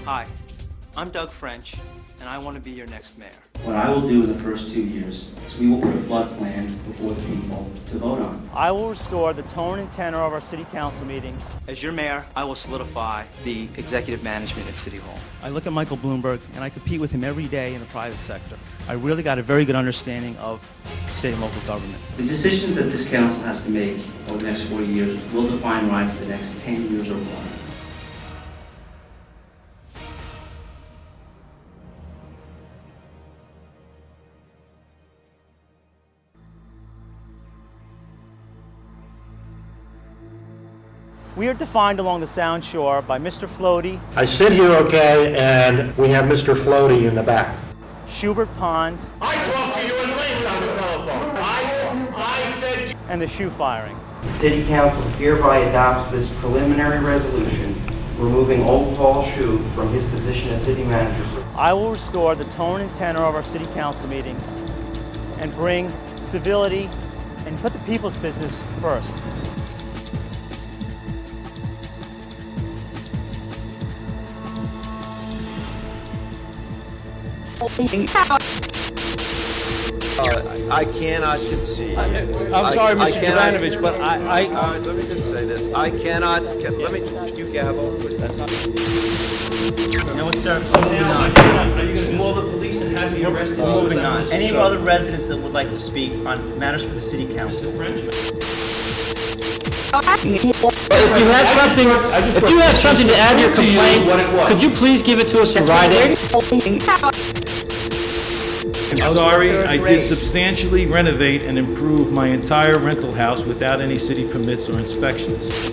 Hi, I'm Doug French, and I want to be your next mayor. What I will do in the first 2 years is we will put a flood plan before the people to vote on. I will restore the tone and tenor of our city council meetings. As your mayor, I will solidify the executive management at City Hall. I look at Michael Bloomberg, and I compete with him every day in the private sector. I really got a very good understanding of state and local government. The decisions that this council has to make over the next 40 years will define Rye for the next 10 years or more. We are defined along the Sound Shore by Mr. Floaty, I sit here, okay, and we have Mr. Floaty in the back. Schubert Pond, I talked to you at length on the telephone. I said... and the shoe firing. The City Council hereby adopts this preliminary resolution, removing Old Paul Shue from his position as City Manager. I will restore the tone and tenor of our city council meetings and bring civility and put the people's business first. I cannot concede. I'm sorry, Mr. Jovanovich, but let me just say this. I cannot, let me, you gavel, please. You know what, sir? Are you going to call the police and have me arrested? We're moving on. Any other residents that would like to speak on matters for the city council? Mr. French? If you have something to add to your complaint, could you please give it to us in writing? I'm sorry, I did substantially renovate and improve my entire rental house without any city permits or inspections.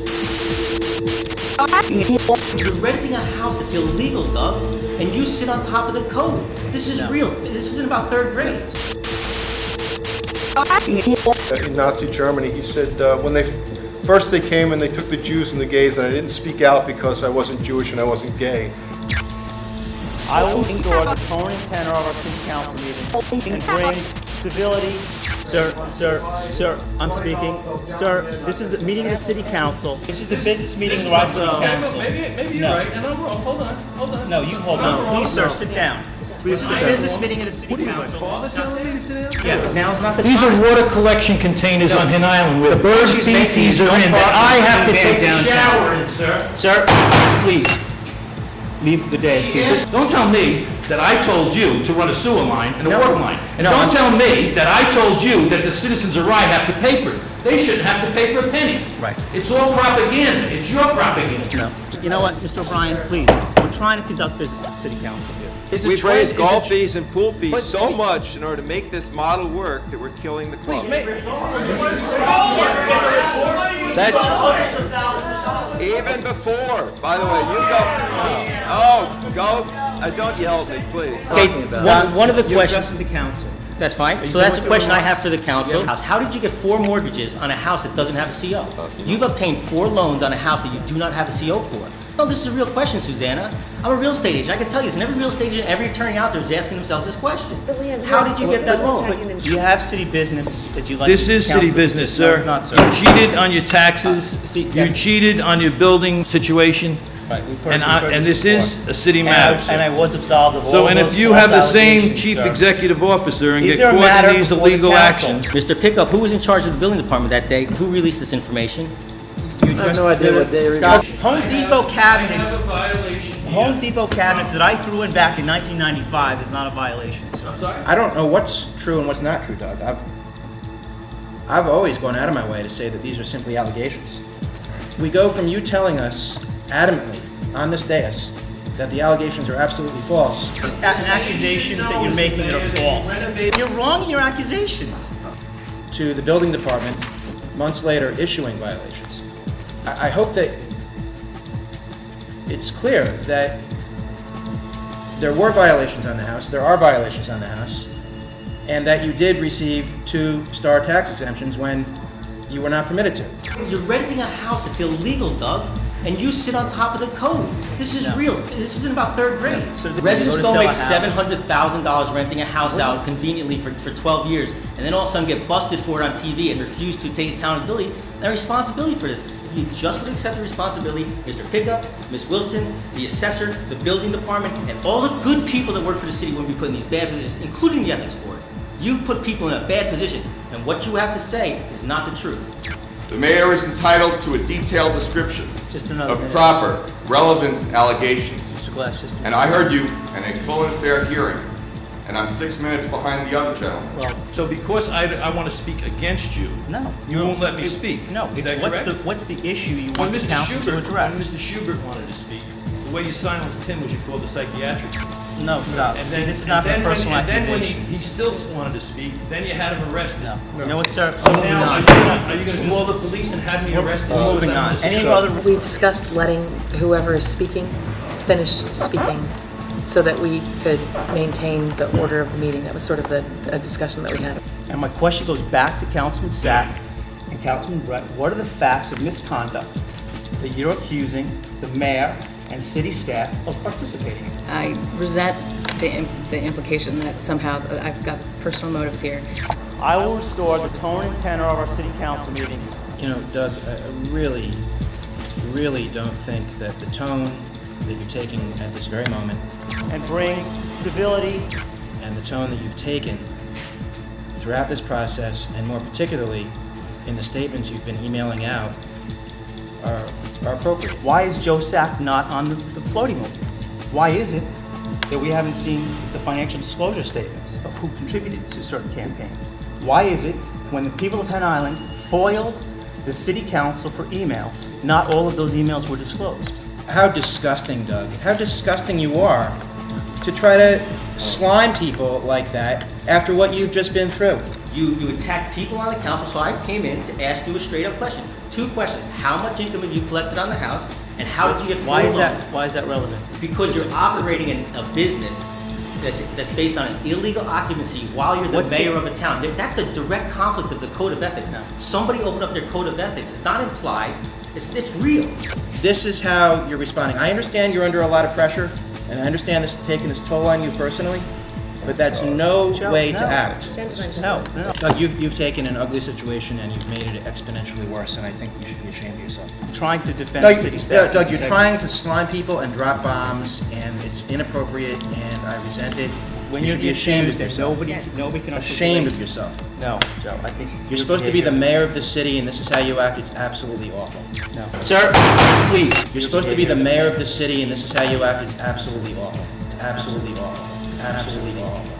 You're renting a house that's illegal, Doug, and you sit on top of the code. This is real. This isn't about third grade. In Nazi Germany, he said when first they came and they took the Jews and the gays, and I didn't speak out because I wasn't Jewish and I wasn't gay. I will restore the tone and tenor of our city council meeting and bring civility. Sir, I'm speaking. Sir, this is the meeting of the city council. This is the business meeting of the Rye City Council. Maybe you're right, and I'm wrong. Hold on. No, you hold on. Please, sir, sit down. This is the business meeting of the city council. Father telling me to sit down? Yes, now's not the time. These are water collection containers on Hen Island where the bird species are in that I have to take a shower in, sir. Sir, please, leave the dais, please. Don't tell me that I told you to run a sewer line and a No. water line. And No, don't I'm- tell me that I told you that the citizens of Rye have to pay for it. They shouldn't have to pay for a penny. Right. It's all propaganda. It's your propaganda. No. You know what, Mr. O'Brien, please, we're trying to conduct business at the city council here. We've raised golf fees and pool fees so much in order to make this model work that we're killing the club. Even before, by the way, you go, don't yell at me, please. Okay, one of the You're questions. addressing the council. That's fine. So that's a question I have for the council. How did you get 4 mortgages on a house that doesn't have a CO? You've obtained 4 loans on a house that you do not have a CO for. No, this is a real question, Susanna. I'm a real estate agent. I can tell you, every real estate agent, every attorney out there is asking themselves this question. How did you get that loan? Do you have city business that you'd like This to is city council- business, No, sir. it's not, sir. You cheated on your taxes. See, You that's- cheated on your building situation. Right, we've heard- And we've heard and this this before. is a city And matter, and I sir. was absolved of all So, and those if you false have the same allegations, chief sir. executive officer and Is get there a caught matter in these before the illegal council? actions, Mr. Pickup, who was in charge of the building department that day? Who released this information? I have no idea what they were. Home Depot cabinets. Home Depot cabinets that I threw in back in 1995 is not a violation, sir. I don't know what's true and what's not true, Doug. I've always gone out of my way to say that these are simply allegations. We go from you telling us adamantly on this dais that the allegations are absolutely false. And accusations that you're making that are false. You're wrong in your accusations. To the building department months later issuing violations. I hope that it's clear that there were violations on the house, there are violations on the house, and that you did receive 2-star tax exemptions when you were not permitted to. You're renting a house that's illegal, Doug, and you sit on top of the code. This is real. This isn't about third grade. So the- Residents go to don't sell make a house. $700,000 renting a house out conveniently for 12 years, and then all of a sudden get busted for it on TV and refuse to take accountability and responsibility for this. If you just would accept the responsibility, Mr. Pickup, Ms. Wilson, the assessor, the building department, and all the good people that work for the city wouldn't be put in these bad positions, including the ethics board. You've put people in a bad position, and what you have to say is not the truth. The mayor is entitled to a detailed description of proper, relevant allegations. And I heard you in a full and fair hearing, and I'm 6 minutes behind the other gentleman. Well, so because I want to speak against you, you won't let me speak. No, Is that correct? what's the issue you When want the Mr. council to Schubert, address? when Mr. Schubert wanted to speak, the way you silenced him was you called the psychiatric. No, stop. And See, then, this is not a personal and then when accusation. he still wanted to speak, then you had him arrested. No. You know what, sir? So Moving now, on. are you going to call the police and have me arrested? We're moving on. Any other? We've discussed letting whoever is speaking finish speaking so that we could maintain the order of the meeting. That was sort of a discussion that we had. And my question goes back to Councilman Sack and Councilman Brett. What are the facts of misconduct that you're accusing the mayor and city staff of participating in? I resent the implication that somehow I've got personal motives here. I will restore the tone and tenor of our city council meetings. You know, Doug, I really don't think that the tone that you're taking at this very moment And bring civility. and the tone that you've taken throughout this process, and more particularly in the statements you've been emailing out, are appropriate. Why is Joe Sack not on the floating movie? Why is it that we haven't seen the financial disclosure statements of who contributed to certain campaigns? Why is it when the people of Hen Island foiled the city council for emails, not all of those emails were disclosed? How disgusting, Doug. How disgusting you are to try to slime people like that after what you've just been through. You attacked people on the council, so I came in to ask you a straight-up question. 2 questions. How much income have you collected on the house, and how did you get 4 loans? Why is that relevant? Because you're operating in a business that's based on an illegal occupancy while you're the mayor of a town. That's a direct conflict of the code of ethics. Now, somebody opened up their code of ethics. It's not implied. It's real. This is how you're responding. I understand you're under a lot of pressure, and I understand this is taking its toll on you personally, but that's no way to act. No. Doug, you've taken an ugly situation and you've made it exponentially worse, and I think you should be ashamed of yourself. I'm trying to defend the city staff. Doug, you're trying to slime people and drop bombs, and it's inappropriate, and I resent it. When you you're should be ashamed of yourself. Nobody can Ashamed of yourself. No, Joe, I think You're supposed to be the mayor of the city, and this is how you act. It's absolutely awful. No. Sir, please. You're supposed to be the mayor of the city, and this is how you act. It's absolutely awful. It's absolutely awful. It's absolutely awful.